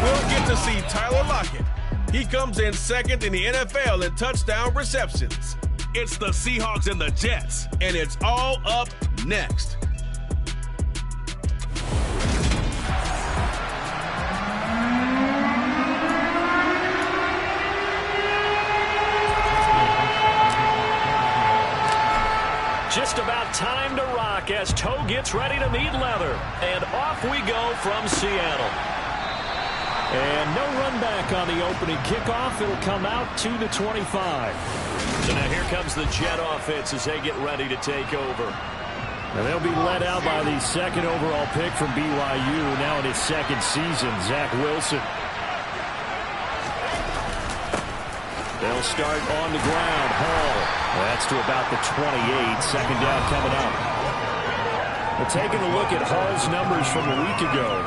We'll get to see Tyler Lockett. He comes in second in the NFL in touchdown receptions. It's the Seahawks and the Jets, and it's all up next. Just about time to rock as Toe gets ready to meet leather. And off we go from Seattle. And no run back on the opening kickoff. It'll come out to the 25. So now here comes the Jet offense as they get ready to take over. And they'll be led out by the second overall pick from BYU, now in his second season, Zach Wilson. They'll start on the ground. Hall. That's to about the 28. Second down coming up. We're taking a look at Hall's numbers from a week ago.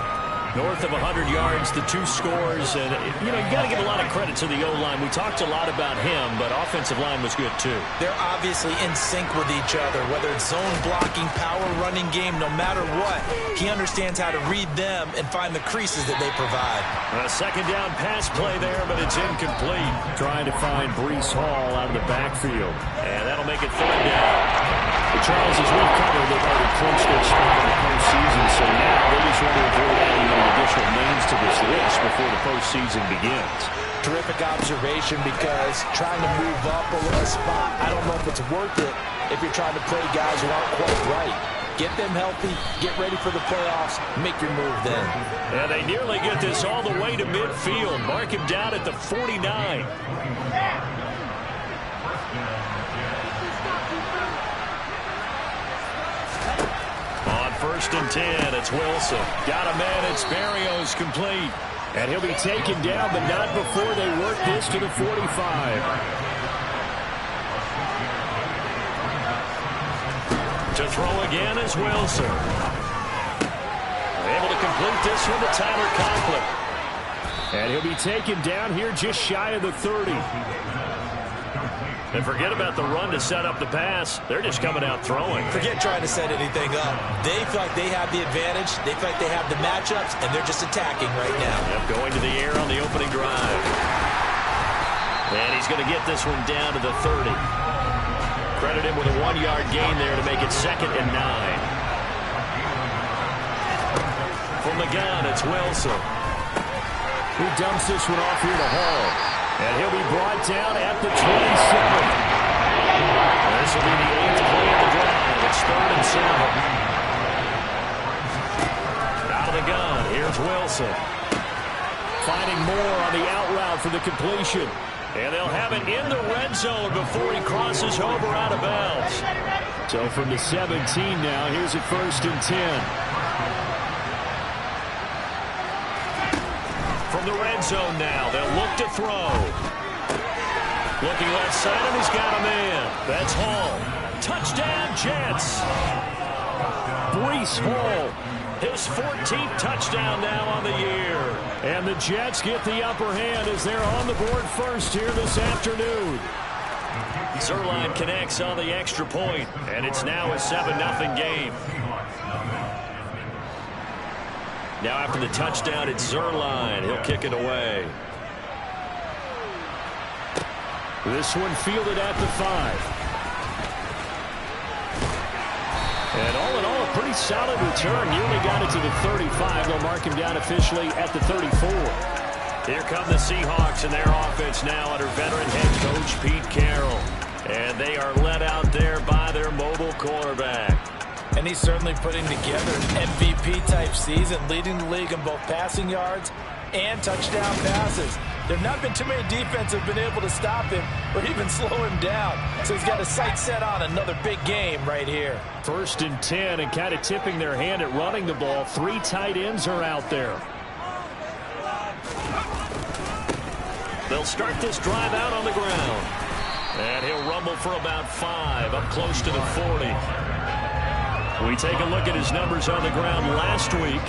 North of 100 yards, the 2 scores. And, you got to give a lot of credit to the O-line. We talked a lot about him, but offensive line was good, too. They're obviously in sync with each other, whether it's zone blocking, power running game, no matter what. He understands how to read them and find the creases that they provide. A second down pass play there, but it's incomplete. Trying to find Breece Hall out of the backfield. And that'll make it third down. Charles, as we've covered, they've already clinched their spot in the postseason, so now they just want to avoid adding any additional names to this list before the postseason begins. Terrific observation, because trying to move up a spot, I don't know if it's worth it if you're trying to play guys who aren't quite right. Get them healthy, get ready for the playoffs, make your move then. And they nearly get this all the way to midfield. Mark him down at the 49. On 1st and 10, it's Wilson. Got a man, it's Berrios complete. And he'll be taken down, but not before they work this to the 45. To throw again is Wilson. Able to complete this one to Tyler Conklin. And he'll be taken down here just shy of the 30. And forget about the run to set up the pass. They're just coming out throwing. Forget trying to set anything up. They feel like they have the advantage. They feel like they have the matchups, and they're just attacking right now. Yep, going to the air on the opening drive. And he's going to get this one down to the 30. Credit him with a 1-yard gain there to make it 2nd and 9. From the gun, it's Wilson. He dumps this one off here to Hall. And he'll be brought down at the 27. This will be the 8th play of the drive. It's 3rd and 7. Out of the gun, here's Wilson. Finding more on the out route for the completion. And they'll have it in the red zone before he crosses over out of bounds. So from the 17 now, here's a 1st and 10. From the red zone now, they'll look to throw. Looking left side, and he's got a man. That's Hall. Touchdown, Jets. Breece Hall. His 14th touchdown now on the year. And the Jets get the upper hand as they're on the board first here this afternoon. Zerline connects on the extra point, and it's now a 7-0 game. Now after the touchdown, it's Zerline. He'll kick it away. This one fielded at the 5. And all in all, a pretty solid return. Nearly got it to the 35. They'll mark him down officially at the 34. Here come the Seahawks and their offense now under veteran head coach Pete Carroll. And they are led out there by their mobile quarterback. And he's certainly putting together an MVP-type season, leading the league in both passing yards and touchdown passes. There have not been too many defenses have been able to stop him or even slow him down. So he's got his sights set on another big game right here. 1st and 10, and kind of tipping their hand at running the ball. 3 tight ends are out there. They'll start this drive out on the ground. And he'll rumble for about 5, up close to the 40. We take a look at his numbers on the ground last week.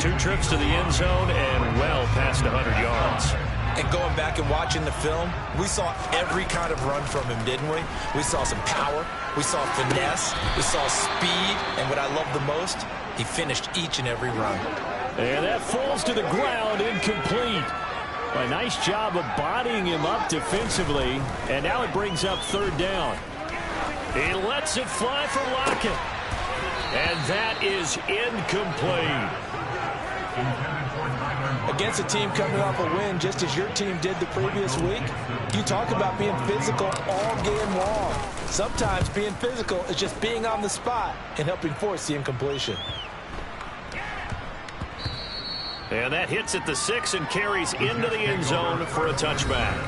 2 trips to the end zone and well past 100 yards. And going back and watching the film, we saw every kind of run from him, didn't we? We saw some power, we saw finesse, we saw speed, and what I love the most, he finished each and every run. And that falls to the ground, incomplete. A nice job of bodying him up defensively. And now it brings up third down. He lets it fly for Lockett. And that is incomplete. Against a team coming off a win, just as your team did the previous week, you talk about being physical all game long. Sometimes being physical is just being on the spot and helping force the incompletion. And that hits at the 6 and carries into the end zone for a touchback.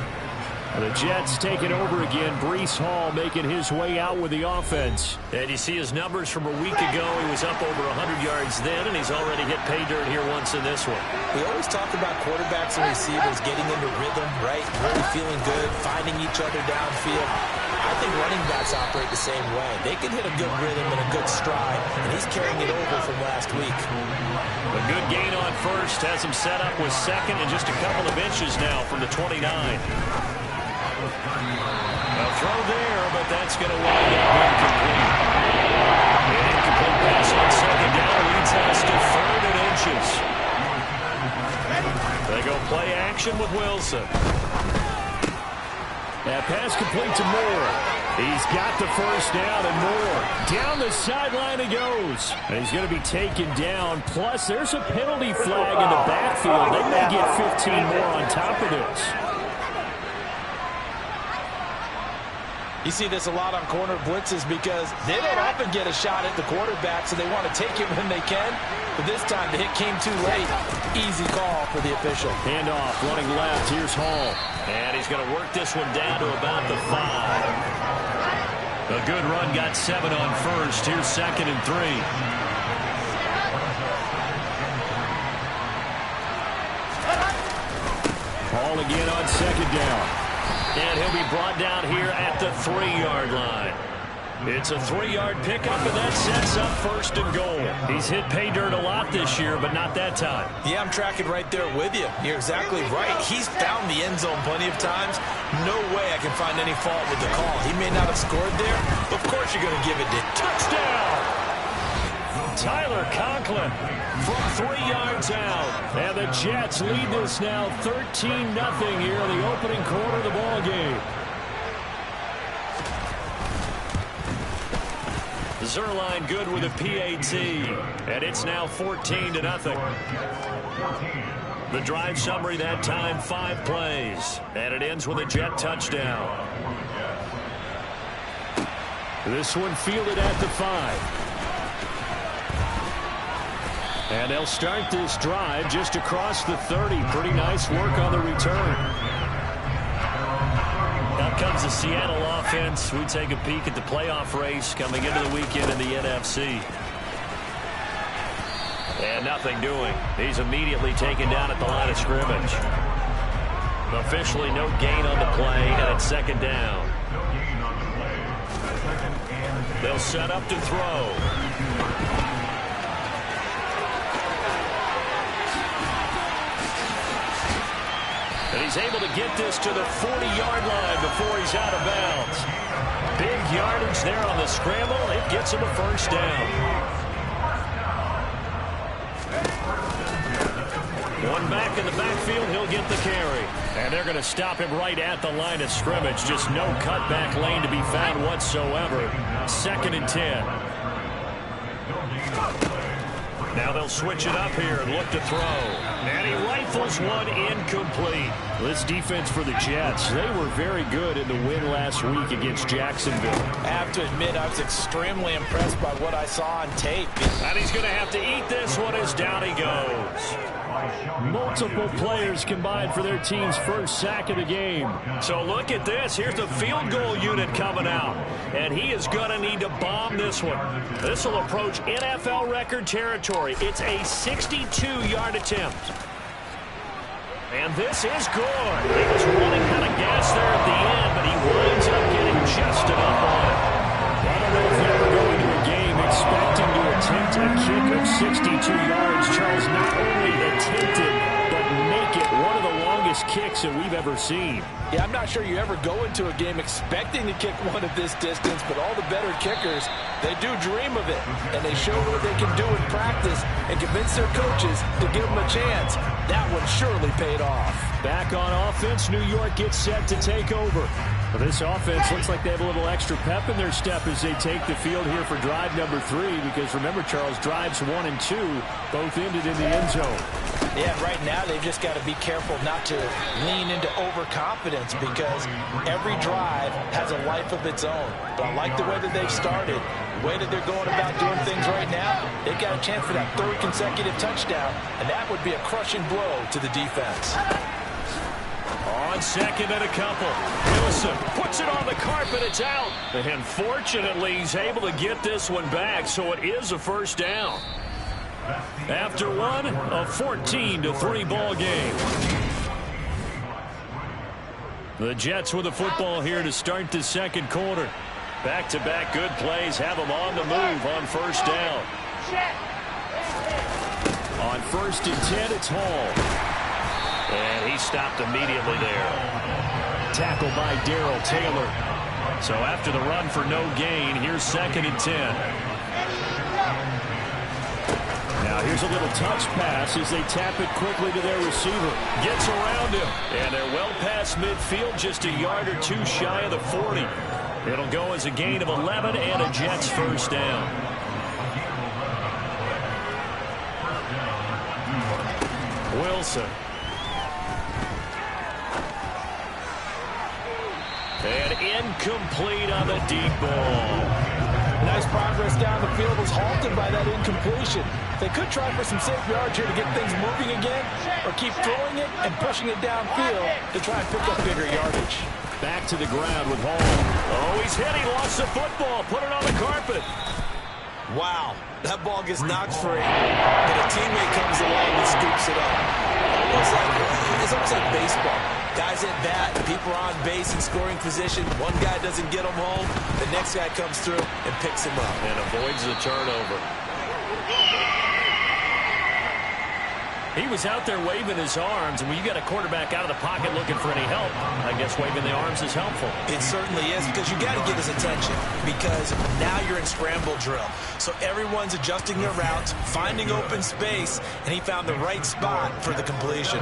The Jets take it over again. Breece Hall making his way out with the offense. And you see his numbers from a week ago. He was up over 100 yards then, and he's already hit pay dirt here once in this one. We always talk about quarterbacks and receivers getting into rhythm, right? Really feeling good, finding each other downfield. I think running backs operate the same way. They can hit a good rhythm and a good stride, and he's carrying it over from last week. A good gain on first has him set up with second and just a couple of inches now from the 29. A throw there, but that's going to wind up incomplete. An incomplete pass on second down leads us to third and inches. They go play action with Wilson. That pass complete to Moore. He's got the first down and more. Down the sideline he goes. And he's going to be taken down. Plus, there's a penalty flag in the backfield. They may get 15 more on top of this. You see this a lot on corner blitzes because they don't often get a shot at the quarterback, so they want to take it when they can. But this time the hit came too late. Easy call for the official. Handoff running left. Here's Hall. And he's going to work this one down to about the 5. A good run, got 7 on first. Here's second and 3. Hall again on second down. And he'll be brought down here at the 3-yard line. It's a 3-yard pickup, and that sets up first and goal. He's hit pay dirt a lot this year, but not that time. Yeah, I'm tracking right there with you. You're exactly right. He's found the end zone plenty of times. No way I can find any fault with the call. He may not have scored there, but of course you're going to give it to him. Touchdown! Tyler Conklin from 3 yards out. And the Jets lead this now 13-0 here in the opening quarter of the ball game. Zerline good with a PAT. And it's now 14-0. The drive summary that time, 5 plays. And it ends with a Jet touchdown. This one fielded at the 5. And they'll start this drive just across the 30. Pretty nice work on the return. Out comes the Seattle offense. We take a peek at the playoff race coming into the weekend in the NFC. And nothing doing. He's immediately taken down at the line of scrimmage. Officially no gain on the play, and it's second down. They'll set up to throw. And he's able to get this to the 40-yard line before he's out of bounds. Big yardage there on the scramble. It gets him a first down. One back in the backfield, he'll get the carry. And they're going to stop him right at the line of scrimmage. Just no cutback lane to be found whatsoever. Second and 10. Now they'll switch it up here and look to throw. And he rifles one incomplete. This defense for the Jets, they were very good in the win last week against Jacksonville. I have to admit, I was extremely impressed by what I saw on tape. And he's going to have to eat this one as down he goes. Multiple players combined for their team's first sack of the game. So look at this. Here's the field goal unit coming out. And he is going to need to bomb this one. This will approach NFL record territory. It's a 62-yard attempt. And this is good. He was running out of gas there at the end, but he winds up getting just enough on it. I don't know if you ever go into a game expecting to attempt a kick of 62 yards. Charles, not only attempted, but make it one of the longest longest kicks that we've ever seen. Yeah, I'm not sure you ever go into a game expecting to kick one at this distance, but all the better kickers, they do dream of it, and they show what they can do in practice and convince their coaches to give them a chance. That one surely paid off. Back on offense, New York gets set to take over. Well, this offense looks like they have a little extra pep in their step as they take the field here for drive number 3, because remember, Charles, drives 1 and 2 both ended in the end zone. Yeah, right now they've just got to be careful not to lean into overconfidence, because every drive has a life of its own. But I like the way that they've started, the way that they're going about doing things right now. They've got a chance for that 3rd consecutive touchdown, and that would be a crushing blow to the defense. On 2nd and a couple. Wilson puts it on the carpet. It's out. And fortunately, he's able to get this one back, so it is a 1st down. After one, a 14-3 ball game. The Jets with the football here to start the 2nd quarter. Back-to-back good plays have them on the move on 1st down. On 1st and 10, it's Hall. And he stopped immediately there. Tackled by Darrell Taylor. So after the run for no gain, here's 2nd and 10. Now here's a little touch pass as they tap it quickly to their receiver. Gets around him. And they're well past midfield, just a yard or 2 shy of the 40. It'll go as a gain of 11 and a Jets 1st down. Wilson. And incomplete on the deep ball. Nice progress down the field was halted by that incompletion. They could try for some safe yards here to get things moving again, or keep throwing it and pushing it downfield to try and pick up bigger yardage. Back to the ground with Hall. Oh, he's hit. He lost the football. Put it on the carpet. Wow, that ball gets knocked free, but a teammate comes along and scoops it up. It's almost like baseball. Guys at bat, people are on base in scoring position. One guy doesn't get him home. The next guy comes through and picks him up. And avoids the turnover. He was out there waving his arms, and when you got a quarterback out of the pocket looking for any help, I guess waving the arms is helpful. It certainly is, because you got to get his attention, because now you're in scramble drill. So everyone's adjusting their routes, finding open space, and he found the right spot for the completion.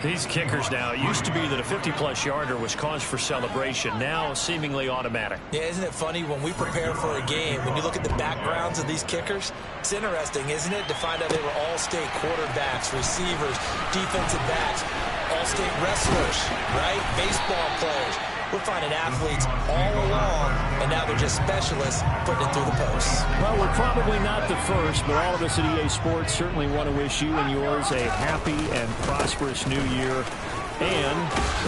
These kickers now, it used to be that a 50-plus yarder was cause for celebration. Now, seemingly automatic. Yeah, isn't it funny when we prepare for a game, when you look at the backgrounds of these kickers, it's interesting, isn't it, to find out they were all-state quarterbacks, receivers, defensive backs, all-state wrestlers, right? Baseball players. We're finding athletes all along, and now they're just specialists putting it through the posts. Well, we're probably not the first, but all of us at EA Sports certainly want to wish you and yours a happy and prosperous new year. And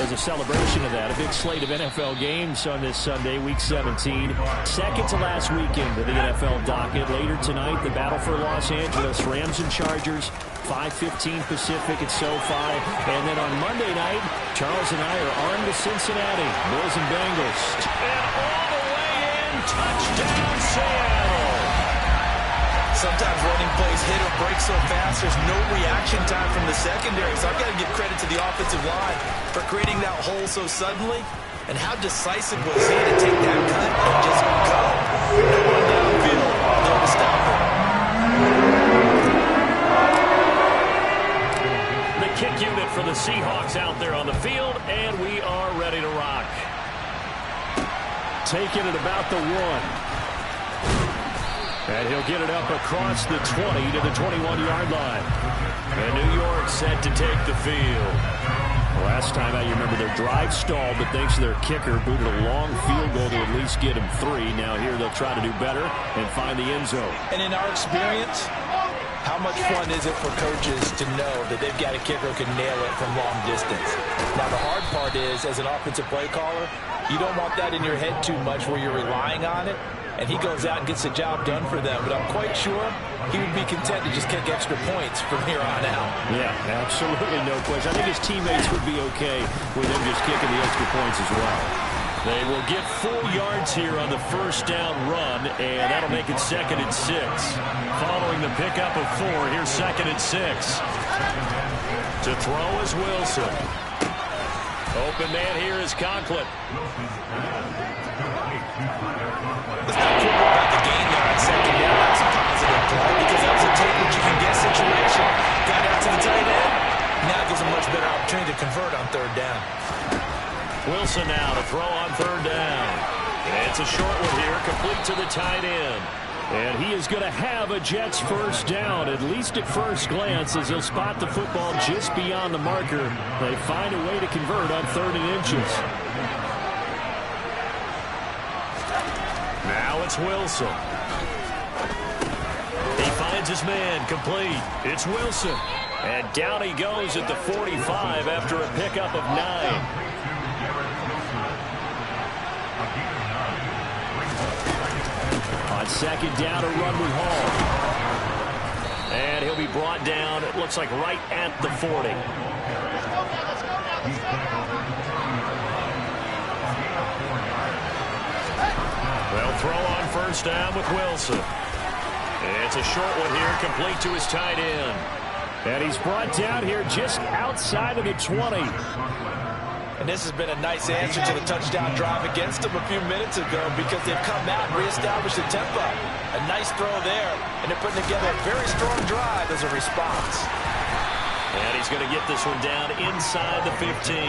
as a celebration of that, a big slate of NFL games on this Sunday, Week 17. Second to last weekend of the NFL docket. Later tonight, the battle for Los Angeles, Rams and Chargers. 5:15 Pacific at SoFi. And then on Monday night, Charles and I are on to Cincinnati. Bills and Bengals. And all the way in, touchdown Seattle. Sometimes running plays hit or break so fast, there's no reaction time from the secondary. So I've got to give credit to the offensive line for creating that hole so suddenly. And how decisive was he to take that cut and just go. No one downfield, no to stop him. Kick unit for the Seahawks out there on the field, and we are ready to rock. Taking it about the 1. And he'll get it up across the 20 to the 21-yard line. And New York set to take the field. Last time out, you remember their drive stalled, but thanks to their kicker, booted a long field goal to at least get him 3. Now here they'll try to do better and find the end zone. And in our experience, how much fun is it for coaches to know that they've got a kicker who can nail it from long distance? Now, the hard part is, as an offensive play caller, you don't want that in your head too much where you're relying on it, and he goes out and gets the job done for them. But I'm quite sure he would be content to just kick extra points from here on out. Yeah, absolutely no question. I think his teammates would be okay with him just kicking the extra points as well. They will get 4 yards here on the first down run, and that'll make it 2nd and 6. Following the pickup of 4, here's 2nd and 6. To throw is Wilson. Open man here is Conklin. It's not cool about the game there on 2nd down. That's a positive play because that was a take what you can get situation. Got out to the tight end. Now gives a much better opportunity to convert on 3rd down. Wilson now to throw on 3rd down. And it's a short one here, complete to the tight end. And he is going to have a Jets first down, at least at first glance, as he'll spot the football just beyond the marker. They find a way to convert on 3rd and inches. Now it's Wilson. He finds his man, complete. It's Wilson. And down he goes at the 45 after a pickup of 9. On 2nd down, a run with Hall. And he'll be brought down, it looks like right at the 40. They'll throw on first down with Wilson. It's a short one here, complete to his tight end. And he's brought down here just outside of the 20. And this has been a nice answer to the touchdown drive against them a few minutes ago because they've come out and reestablished the tempo. A nice throw there, and they're putting together a very strong drive as a response. And he's going to get this one down inside the 15.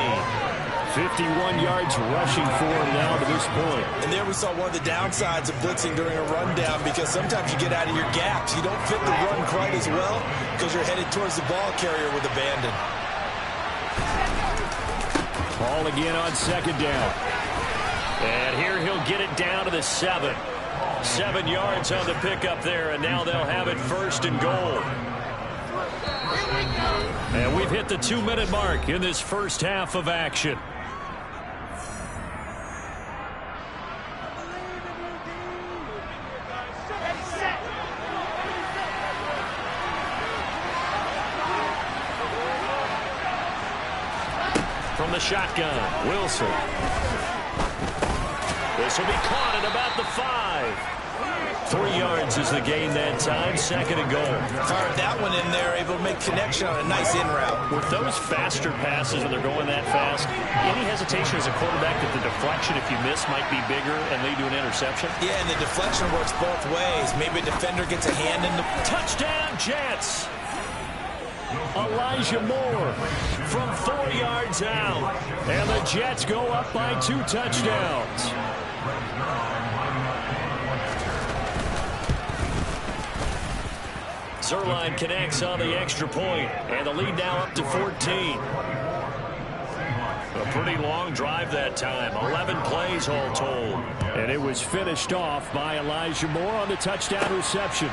51 yards rushing for him now to this point. And there we saw one of the downsides of blitzing during a rundown because sometimes you get out of your gaps. You don't fit the run quite as well because you're headed towards the ball carrier with abandon. Ball again on 2nd down. And here he'll get it down to the 7. 7 yards on the pickup there, and now they'll have it 1st and goal. And we've hit the 2-minute mark in this first half of action. From the shotgun, Wilson. This will be caught at about the 5. 3 yards is the gain that time, 2nd and goal. Fired that one in there, able to make connection on a nice in route. With those faster passes when they're going that fast, any hesitation as a quarterback that the deflection, if you miss, might be bigger and lead to an interception? Yeah, and the deflection works both ways. Maybe a defender gets a hand in the... Touchdown, Jets! Elijah Moore from 4 yards out. And the Jets go up by 2 touchdowns. Zerline connects on the extra point, and the lead now up to 14. A pretty long drive that time, 11 plays all told. And it was finished off by Elijah Moore on the touchdown reception.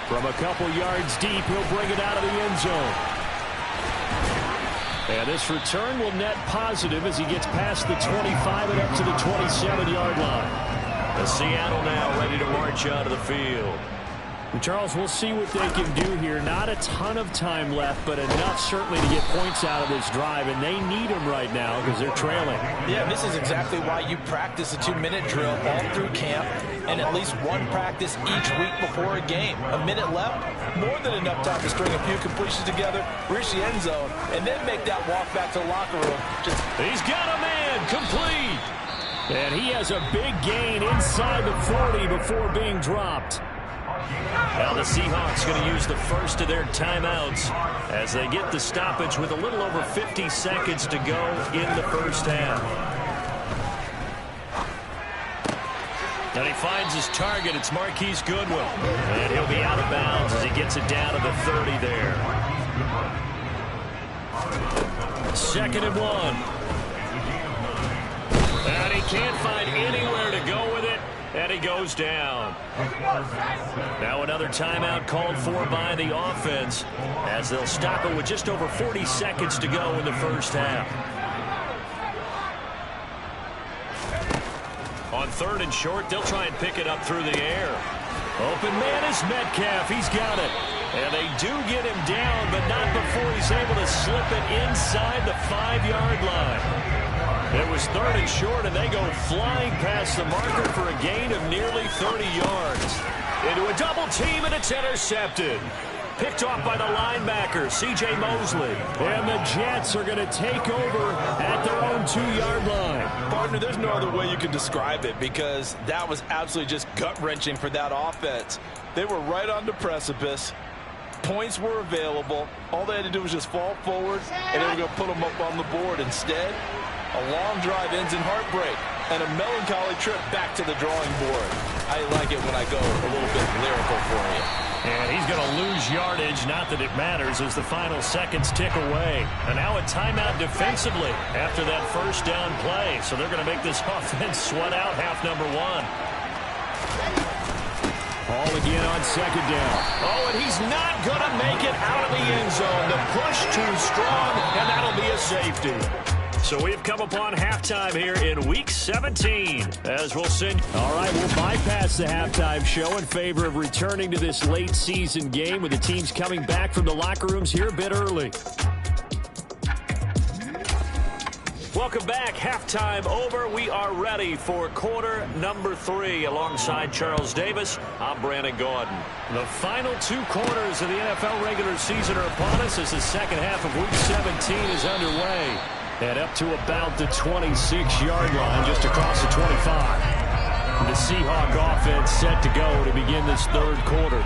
From a couple yards deep, he'll bring it out of the end zone. And this return will net positive as he gets past the 25 and up to the 27-yard line. The Seattle now ready to march out of the field. And Charles, we'll see what they can do here. Not a ton of time left, but enough certainly to get points out of this drive, and they need them right now because they're trailing. Yeah, this is exactly why you practice a 2-minute drill all through camp and at least one practice each week before a game. A minute left, more than enough time to string a few completions together, reach the end zone, and then make that walk back to the locker room. He's got a man, complete. And he has a big gain inside the 40 before being dropped. Now the Seahawks going to use the first of their timeouts as they get the stoppage with a little over 50 seconds to go in the first half. And he finds his target. It's Marquise Goodwin. And he'll be out of bounds as he gets it down to the 30 there. 2nd and 1. And he can't find anywhere to go with it. And he goes down. Now another timeout called for by the offense as they'll stop it with just over 40 seconds to go in the first half. On 3rd and short, they'll try and pick it up through the air. Open man is Metcalf. He's got it. And they do get him down, but not before he's able to slip it inside the 5-yard line. It was 3rd and short, and they go flying past the marker for a gain of nearly 30 yards. Into a double team, and it's intercepted. Picked off by the linebacker, C.J. Mosley. And the Jets are going to take over at their own 2-yard line. Partner, there's no other way you could describe it because that was absolutely just gut-wrenching for that offense. They were right on the precipice. Points were available. All they had to do was just fall forward, and they were going to put them up on the board. Instead, a long drive ends in heartbreak and a melancholy trip back to the drawing board. I like it when I go a little bit lyrical for you. And he's going to lose yardage, not that it matters, as the final seconds tick away. And now a timeout defensively after that first down play. So they're going to make this offense sweat out half number 1. Ball again on 2nd down. Oh, and he's not going to make it out of the end zone. The push too strong, and that'll be a safety. So we've come upon halftime here in Week 17. As we'll send... All right, we'll bypass the halftime show in favor of returning to this late season game with the teams coming back from the locker rooms here a bit early. Welcome back. Halftime over. We are ready for quarter number 3 alongside Charles Davis. I'm Brandon Gordon. The final 2 quarters of the NFL regular season are upon us as the second half of Week 17 is underway. And up to about the 26-yard line, just across the 25. The Seahawks offense set to go to begin this 3rd quarter.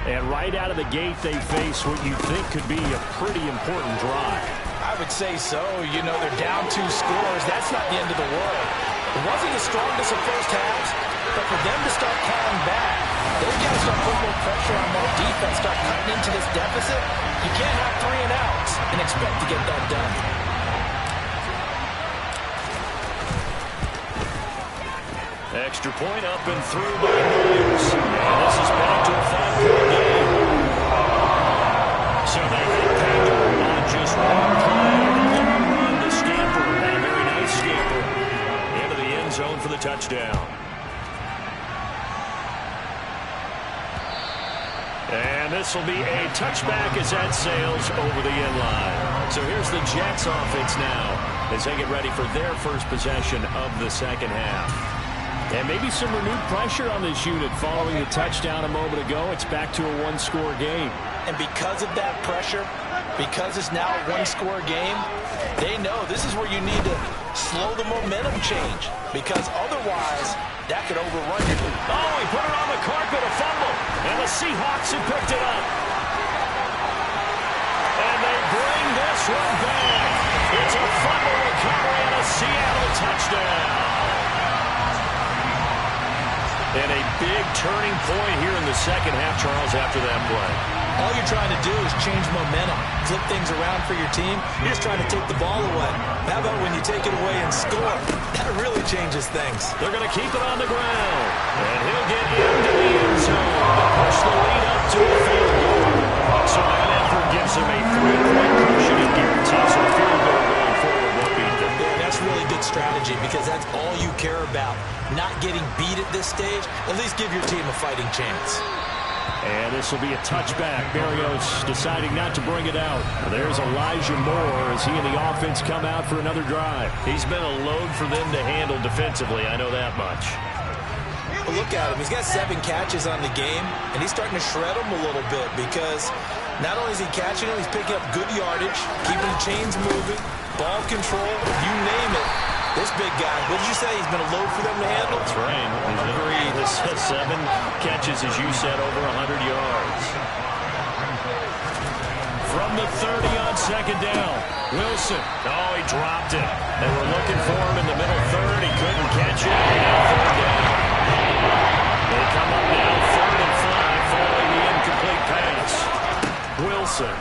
And right out of the gate, they face what you think could be a pretty important drive. I would say so. You know, they're down 2 scores. That's not the end of the world. It wasn't the strongest of first halves, but for them to start calling back, they've got to start putting more pressure on that defense, start cutting into this deficit. You can't have 3 and outs and expect to get that done. Extra point up and through by Williams. And this is back to a 5-point game. So they hit Packer on just 1 play. Run to scamper. And a very nice scamper into the end zone for the touchdown. And this will be a touchback as that sails over the end line. So here's the Jets offense now as they get ready for their first possession of the second half. And maybe some renewed pressure on this unit following the touchdown a moment ago. It's back to a 1-score game. And because of that pressure, because it's now a 1-score game, they know this is where you need to slow the momentum change. Because otherwise, that could overrun you. Oh, he put it on the carpet, a fumble. And the Seahawks have picked it up. And they bring this one back. It's a fumble recovery and a Seattle touchdown. And a big turning point here in the second half, Charles, after that play. All you're trying to do is change momentum, flip things around for your team. You're just trying to take the ball away. How about when you take it away and score? That really changes things. They're going to keep it on the ground. And he'll get into the end zone to push the lead up to a field goal. So that effort gives him a 3-point cushion and guarantees a field goal going forward. Won't beat them. Yeah, that's really good strategy because that's all you care about. Not getting beat at this stage, at least give your team a fighting chance. And this will be a touchback. Berrios deciding not to bring it out. There's Elijah Moore as he and the offense come out for another drive. He's been a load for them to handle defensively, I know that much. Well, look at him. He's got 7 catches on the game, and he's starting to shred them a little bit because not only is he catching them, he's picking up good yardage, keeping the chains moving, ball control, you name it. This big guy, what did you say? He's been a load for them to handle? That's right. Agreed. This has 7 catches, as you said, over 100 yards. From the 30 on 2nd down. Wilson. Oh, he dropped it. They were looking for him in the middle 3rd. He couldn't catch it. Now 3rd down. They come up now 3rd and 5 following the incomplete pass. Wilson.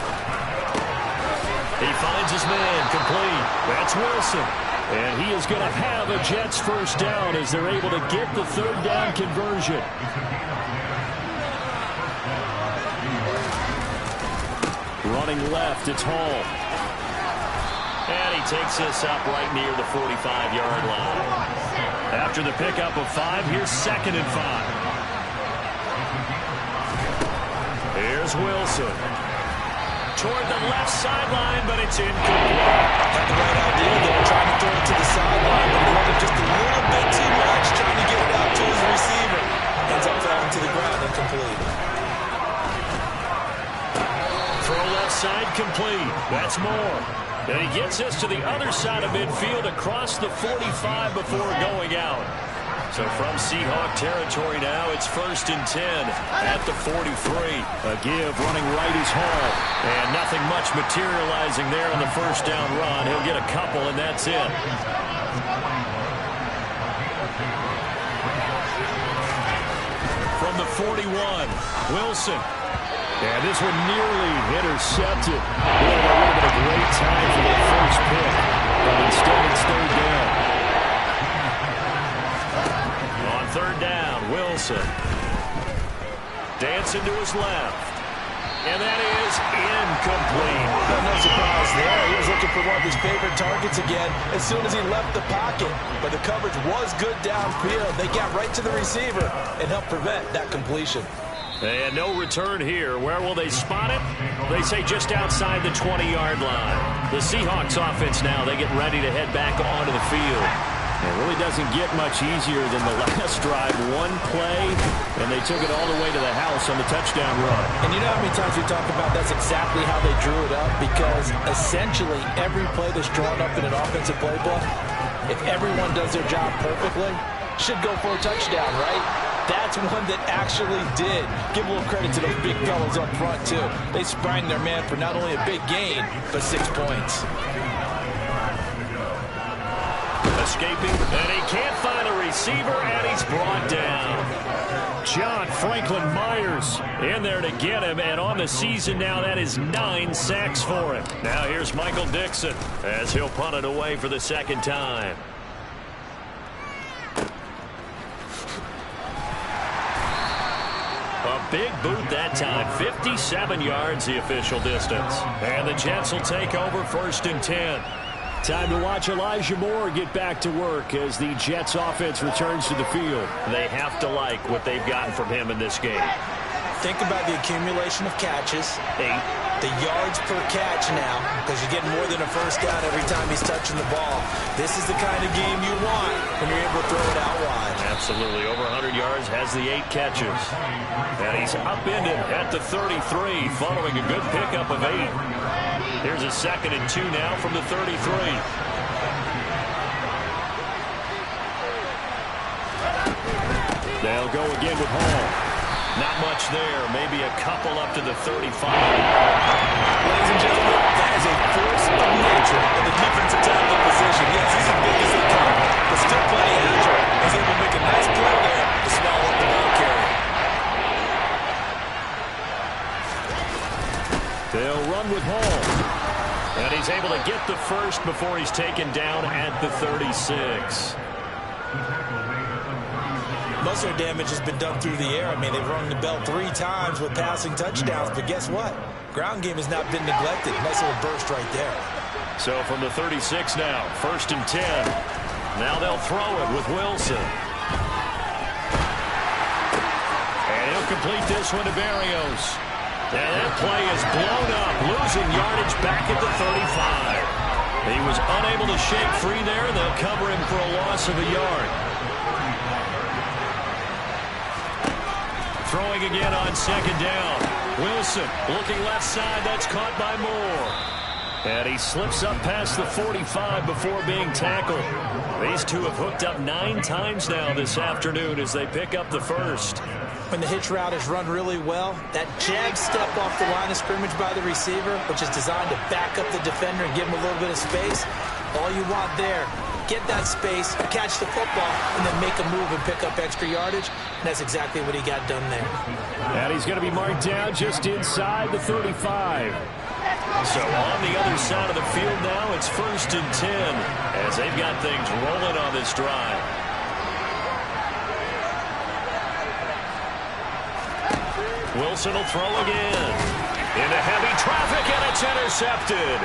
He finds his man complete. That's Wilson. And he is going to have a Jets first down as they're able to get the 3rd down conversion. Running left, it's Hall. And he takes this up right near the 45-yard line. After the pickup of 5, here's 2nd and 5. Here's Wilson. Toward the left sideline, but it's incomplete. Got the right idea. They were trying to throw it to the sideline, but he let it just a little bit too much, trying to get it out to his receiver. Ends up falling to the ground incomplete. Throw left side complete. That's more. And he gets this to the other side of midfield across the 45 before going out. So from Seahawk territory now, it's 1st and 10 at the 43. A give running right is Hall. And nothing much materializing there on the first down run. He'll get a couple, and that's it. From the 41, Wilson. And this one nearly intercepted. Boy, that would have been a great time for their first pick. But instead it's third down. On third down, Wilson. Dancing to his left. And that is incomplete. No surprise there. He was looking for one of his favorite targets again as soon as he left the pocket. But the coverage was good downfield. They got right to the receiver and helped prevent that completion. And no return here. Where will they spot it? They say just outside the 20-yard line. The Seahawks offense now, they get ready to head back onto the field. It really doesn't get much easier than the last drive. One play, and they took it all the way to the house on the touchdown run. And you know how many times we talk about that's exactly how they drew it up? Because essentially every play that's drawn up in an offensive playbook, if everyone does their job perfectly, should go for a touchdown, right? That's one that actually did. Give a little credit to those big fellas up front, too. They sprang their man for not only a big gain, but 6 points. Escaping, and he can't find a receiver, and he's brought down. John Franklin Myers in there to get him, and on the season now, that is 9 sacks for him. Now here's Michael Dixon as he'll punt it away for the second time. A big boot that time, 57 yards the official distance. And the Jets will take over 1st and 10. Time to watch Elijah Moore get back to work as the Jets offense returns to the field. They have to like what they've gotten from him in this game. Think about the accumulation of catches. 8. The yards per catch now, because you're getting more than a first down every time he's touching the ball. This is the kind of game you want when you're able to throw it out wide. Absolutely. Over 100 yards, has the 8 catches. And he's upended at the 33 following a good pickup of 8. Here's a 2nd and 2 now from the 33. They'll go again with Hall. Not much there. Maybe a couple up to the 35. Ladies and gentlemen, that is a force of nature in the defensive tackle position. Yes, he's as big as they come, but still plenty agile. He's able to make a nice play there to swallow up the ball carrier. They'll run with Hall. And he's able to get the first before he's taken down at the 36. Most of their damage has been done through the air. I mean, they've rung the bell 3 times with passing touchdowns, but guess what? Ground game has not been neglected. Nice little burst right there. So from the 36 now, 1st and 10. Now they'll throw it with Wilson. And he'll complete this one to Berrios. And that play is blown up, losing yardage back at the 35. He was unable to shake free there, and they'll cover him for a loss of a yard. Throwing again on 2nd down. Wilson looking left side. That's caught by Moore. And he slips up past the 45 before being tackled. These two have hooked up 9 times now this afternoon as they pick up the first. When the hitch route is run really well, that jab step off the line of scrimmage by the receiver, which is designed to back up the defender and give him a little bit of space, all you want there, get that space, catch the football, and then make a move and pick up extra yardage. And that's exactly what he got done there. And he's going to be marked down just inside the 35. So on the other side of the field now, it's 1st and 10 as they've got things rolling on this drive. Wilson will throw again. Into heavy traffic, and it's intercepted.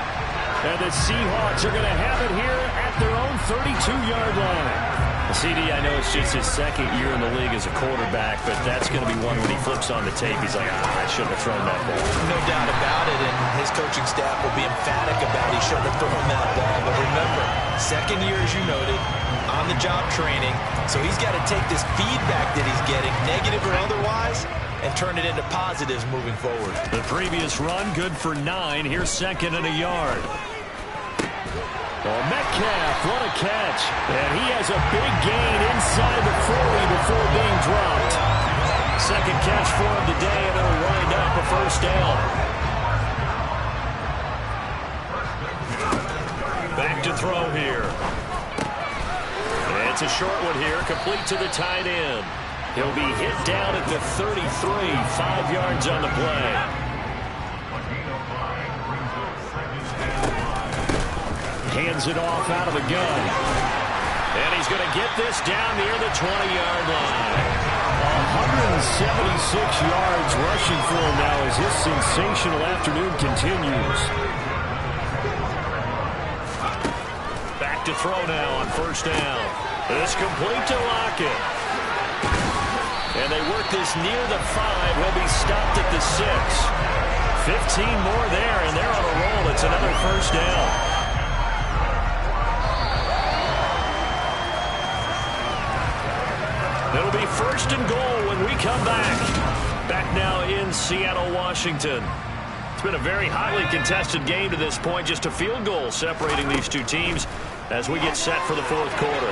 And the Seahawks are going to have it here at their own 32-yard line. CD, I know it's just his 2nd year in the league as a quarterback, but that's going to be one when he flips on the tape. He's like, I shouldn't have thrown that ball. No doubt about it, and his coaching staff will be emphatic about he shouldn't have thrown that ball. But remember, Second year, as you noted, on-the-job training. So he's got to take this feedback that he's getting, negative or otherwise, and turn it into positives moving forward. The previous run, good for 9. Here's second and a yard. Oh, Metcalf, what a catch. And he has a big gain inside the 40 before being dropped. Second catch for him today, and it'll wind up a first down. Back to throw here. And it's a short one here, complete to the tight end. He'll be hit down at the 33, 5 yards on the play. Hands it off out of the gun. And he's going to get this down near the 20-yard line. 176 yards rushing for him now as his sensational afternoon continues. Back to throw now on first down. It's complete to Lockett. And they work this near the 5. He'll be stopped at the 6. 15 more there, and they're on a roll. It's another first down. It'll be first and goal when we come back. Back now in Seattle, Washington. It's been a very highly contested game to this point. Just a field goal separating these two teams as we get set for the fourth quarter.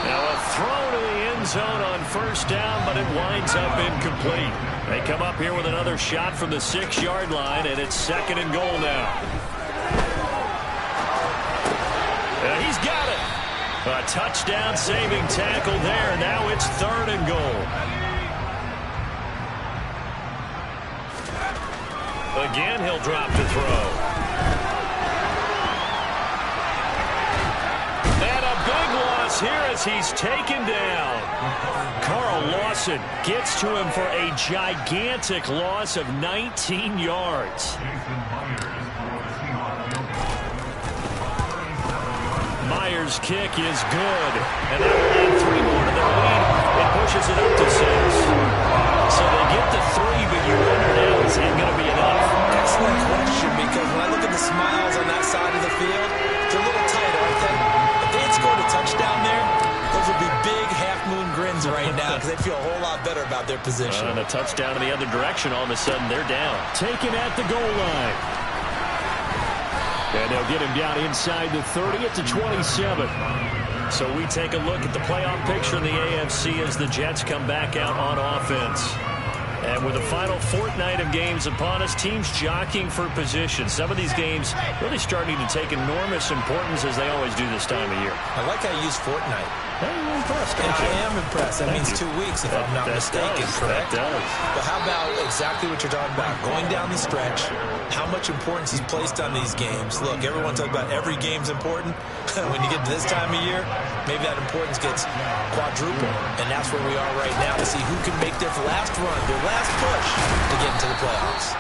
Now a throw to the end zone on first down, but it winds up incomplete. They come up here with another shot from the 6-yard line, and it's second and goal now. And he's got it. A touchdown-saving tackle there. Now it's third and goal. Again, he'll drop to throw. And a big loss here as he's taken down. Carl Lawson gets to him for a gigantic loss of 19 yards. Myers' kick is good, and that will add 3 more to their lead. It pushes it up to 6. So they get to 3, but you wonder now, is it going to be enough? Excellent question, because when I look at the smiles on that side of the field, they're a little tight, aren't they? If they had scored a touchdown there, those would be big half-moon grins right now, because they feel a whole lot better about their position. And a touchdown in the other direction, all of a sudden they're down. Taken at the goal line. And they'll get him down inside the 30 at the 27. So we take a look at the playoff picture in the AFC as the Jets come back out on offense. And with the final fortnight of games upon us, teams jockeying for position. Some of these games really starting to take enormous importance as they always do this time of year. I like how you use fortnight. Hey, you're impressed, I am impressed. That means 2 weeks, if I'm not mistaken, correct? That does. But how about exactly what you're talking about? Going down the stretch, how much importance is placed on these games. Look, everyone talks about every game's important. When you get to this time of year, maybe that importance gets quadrupled. And that's where we are right now to see who can make their last run, their last push to get into the playoffs.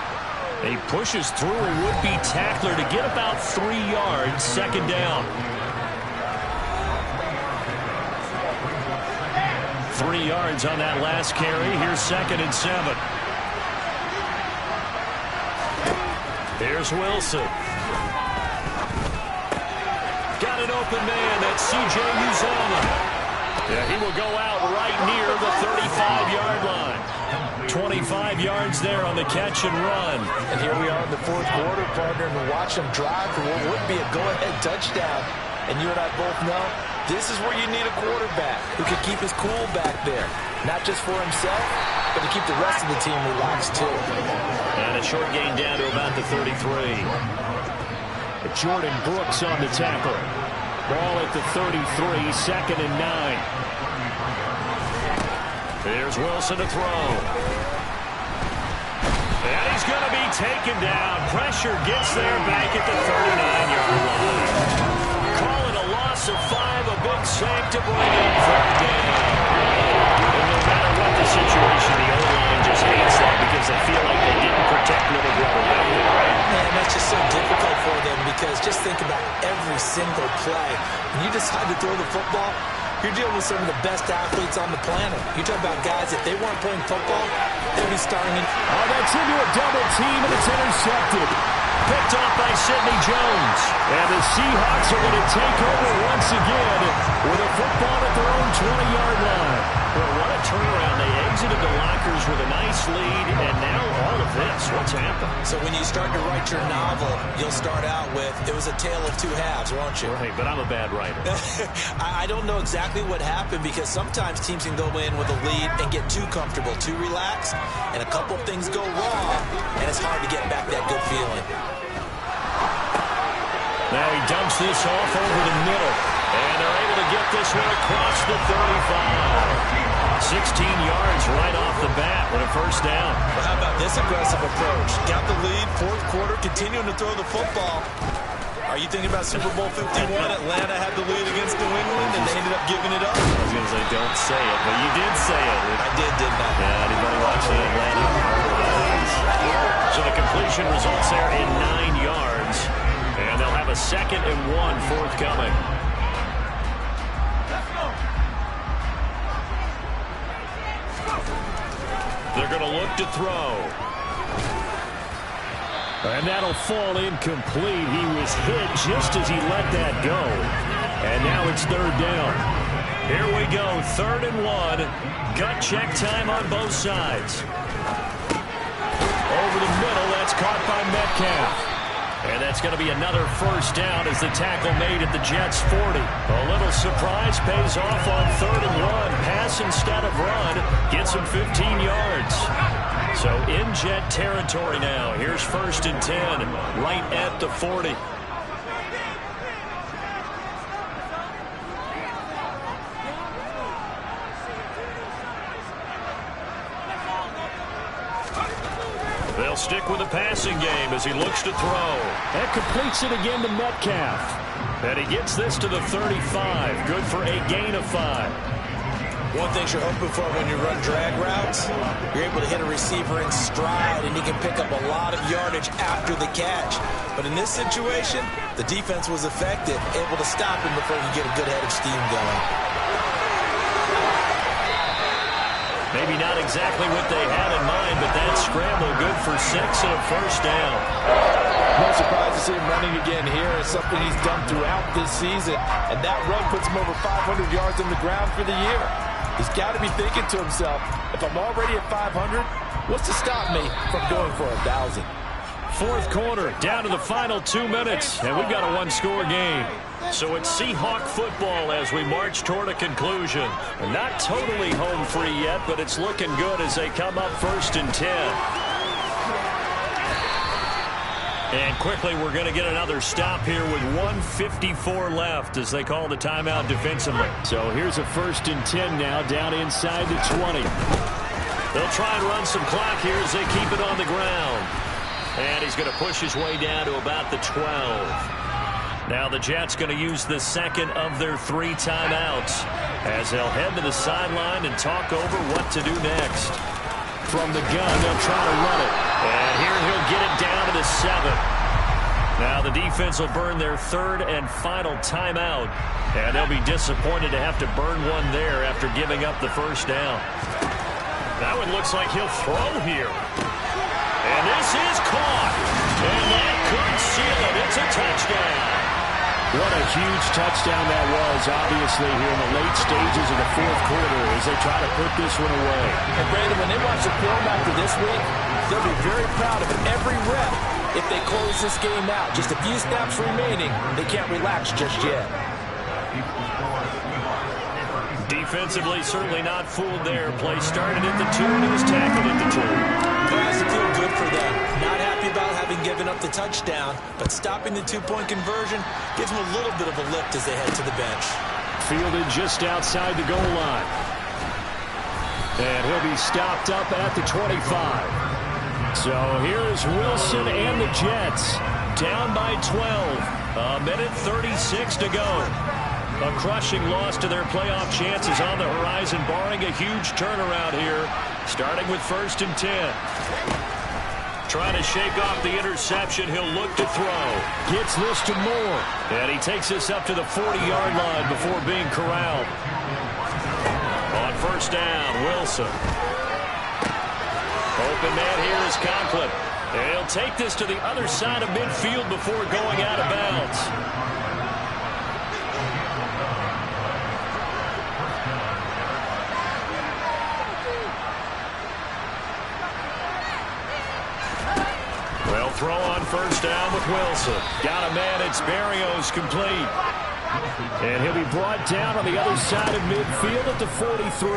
He pushes through a would-be tackler to get about 3 yards, second down. 3 yards on that last carry. Here's second and 7. Here's Wilson. Got an open man. That's C.J. Uzomah. Yeah, he will go out right near the 35-yard line. 25 yards there on the catch and run. And here we are in the fourth quarter, partner, and watch him drive for what would be a go-ahead touchdown. And you and I both know this is where you need a quarterback who can keep his cool back there. Not just for himself, but to keep the rest of the team relaxed too. And a short gain down to about the 33. Jordan Brooks on the tackle. Ball at the 33, second and 9. Here's Wilson to throw. And he's going to be taken down. Pressure gets there back at the 39-yard line. Calling a loss of 5, a big sack to bring in third down. And no matter what the situation, the O-line just hates that because they feel like they didn't protect little brother back there, right? Man, that's just so difficult for them because just think about every single play. When you decide to throw the football, you're dealing with some of the best athletes on the planet. You talk about guys, if they weren't playing football, they'd be starring in. Oh, that's into a double team, and it's intercepted. picked off by Sidney Jones. And the Seahawks are going to take over once again with a football at their own 20-yard line. Well, what a turnaround. They exited the lockers with a nice lead, and now all of this. What's happened? So when you start to write your novel, you'll start out with, it was a tale of two halves, won't you? Right, but I'm a bad writer. I don't know exactly what happened, because sometimes teams can go in with a lead and get too comfortable, too relaxed, and a couple of things go wrong, and it's hard to get back that good feeling. Now he dumps this off over the middle, and they're able to get this one across the 35. 16 yards right off the bat with a first down. Well, how about this aggressive approach? Got the lead, fourth quarter, continuing to throw the football. Are you thinking about Super Bowl 51? Atlanta had the lead against New England, and they ended up giving it up. I was going to say, don't say it, but you did say it. I did, didn't I? Yeah, anybody watching Atlanta? So the completion results there in 9 yards, and they'll have a 2nd and 1 forthcoming. They're going to look to throw. And that'll fall incomplete. He was hit just as he let that go. And now it's 3rd down. Here we go, 3rd and 1. Gut check time on both sides. Over the middle, that's caught by Metcalf. And that's going to be another first down as the tackle made at the Jets' 40. A little surprise pays off on 3rd and 1. Pass instead of run. Gets him 15 yards. So in Jet territory now. Here's 1st and 10. Right at the 40. They'll stick with the passing game as he looks to throw. That completes it again to Metcalf. And he gets this to the 35. Good for a gain of 5. One thing you're hoping for when you run drag routes, you're able to hit a receiver in stride, and he can pick up a lot of yardage after the catch. But in this situation, the defense was effective, able to stop him before he could get a good head of steam going. Maybe not exactly what they had in mind, but that scramble good for 6 and a first down. No surprise to see him running again here. It's something he's done throughout this season, and that run puts him over 500 yards on the ground for the year. He's got to be thinking to himself, if I'm already at 500, what's to stop me from going for 1,000? 4th quarter, down to the final 2 minutes, and we've got a 1-score game. So it's Seahawk football as we march toward a conclusion. Not totally home free yet, but it's looking good as they come up 1st and 10. And quickly, we're going to get another stop here with 1:54 left as they call the timeout defensively. So here's a 1st and 10 now, down inside the 20. They'll try and run some clock here as they keep it on the ground. And he's going to push his way down to about the 12. Now the Jets going to use the 2nd of their 3 timeouts as they'll head to the sideline and talk over what to do next. From the gun, they'll try to run it. And here he'll get it down to the 7. Now the defense will burn their 3rd and final timeout. And they'll be disappointed to have to burn one there after giving up the first down. That one looks like he'll throw here. And this is caught. And that could seal it. It's a touchdown. What a huge touchdown that was, obviously, here in the late stages of the 4th quarter as they try to put this one away. And Brandon, when they watch the film after this week, they'll be very proud of every rep if they close this game out. Just a few snaps remaining. They can't relax just yet. Defensively, certainly not fooled there. Play started at the 2, and he was tackled at the 2. That has to feel good for them. Not happy about having given up the touchdown, but stopping the 2-point conversion gives them a little bit of a lift as they head to the bench. Fielded just outside the goal line. And he'll be stopped up at the 25. So here's Wilson and the Jets down by 12. A minute 36 to go. A crushing loss to their playoff chances on the horizon, barring a huge turnaround here, starting with 1st and 10. Trying to shake off the interception. He'll look to throw. Gets this to Moore. And he takes this up to the 40-yard line before being corralled. On 1st down, Wilson. Open man here is Conklin. And he'll take this to the other side of midfield before going out of bounds. Well, throw on first down with Wilson. Got a man. It's Barrios complete. And he'll be brought down on the other side of midfield at the 43.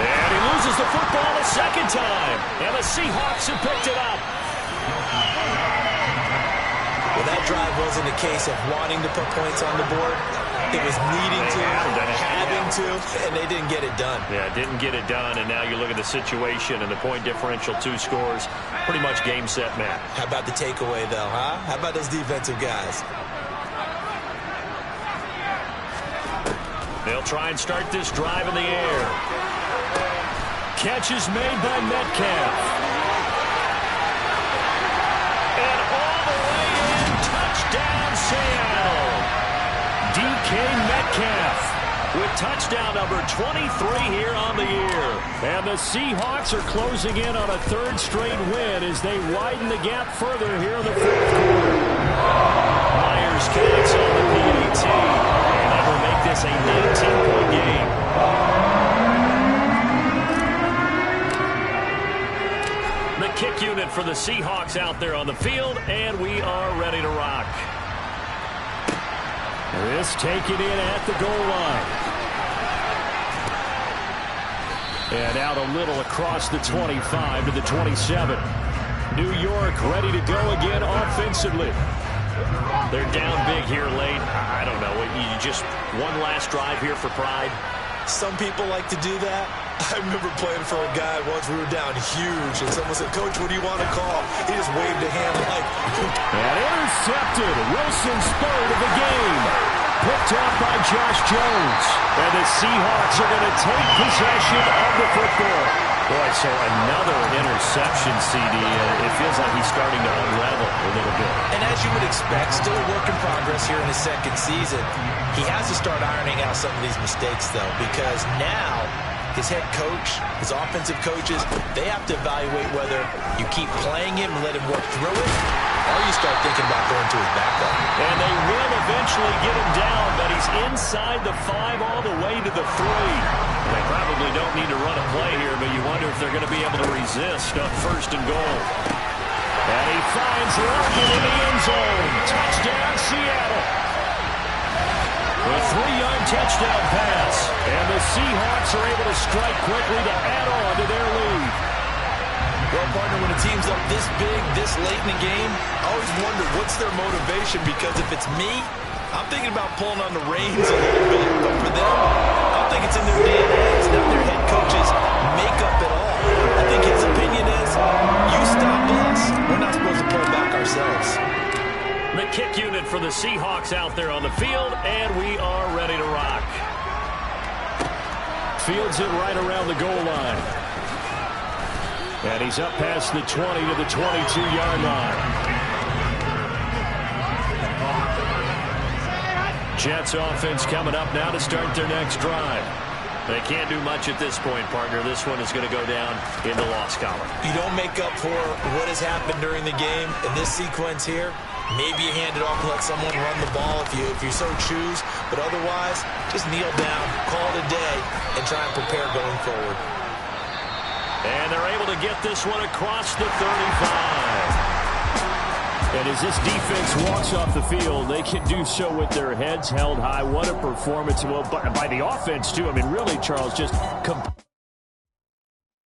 And he loses the football a second time. And the Seahawks have picked it up. Well, that drive wasn't a case of wanting to put points on the board. It was needing to, having to, and they didn't get it done. Yeah, didn't get it done, and now you look at the situation and the point differential, 2 scores, pretty much game, set, match. How about the takeaway, though, huh? How about those defensive guys? They'll try and start this drive in the air. Catch is made by Metcalf. And all the way in, touchdown, Seattle. DK Metcalf with touchdown number 23 here on the year. And the Seahawks are closing in on a 3rd straight win as they widen the gap further here in the 4th quarter. Myers connects on the PAT, and that will make this a 19-point game. The kick unit for the Seahawks out there on the field, and we are ready to rock. This taken in at the goal line. And out a little across the 25 to the 27. New York ready to go again offensively. They're down big here late. I don't know. You just one last drive here for pride. Some people like to do that. I remember playing for a guy once. We were down huge, and someone said, "Coach, what do you want to call?" He just waved a hand like... And intercepted. Wilson's 3rd of the game. Picked off by Josh Jones. And the Seahawks are going to take possession of the football. Boy, so another interception, CD. It feels like he's starting to unravel a little bit. And as you would expect, still a work in progress here in his 2nd season. He has to start ironing out some of these mistakes, though, because now his head coach, his offensive coaches, they have to evaluate whether you keep playing him and let him work through it, or you start thinking about going to his backup. And they will eventually get him down, but he's inside the 5 all the way to the 3. They probably don't need to run a play here, but you wonder if they're going to be able to resist on 1st and goal. And he finds Larkin in the end zone. Touchdown, Seattle. A 3-yard touchdown pass. And the Seahawks are able to strike quickly to add on to their lead. Well, partner, when a team's up this big, this late in the game, I always wonder what's their motivation, because if it's me, I'm thinking about pulling on the reins a little bit. But for them, I don't think it's in their DNA. It's not their head coach's makeup at all. I think his opinion is, you stop us, we're not supposed to pull back ourselves. The kick unit for the Seahawks out there on the field, and we are ready to rock. Fields it right around the goal line. And he's up past the 20 to the 22-yard line. Jets offense coming up now to start their next drive. They can't do much at this point, partner. This one is going to go down in the loss column. You don't make up for what has happened during the game. In this sequence here, maybe you hand it off and let someone run the ball if you so choose. But otherwise, just kneel down, call it a day, and try and prepare going forward. And they're able to get this one across the 35. And as this defense walks off the field, they can do so with their heads held high. What a performance. Well, by the offense, too. I mean, really, Charles, just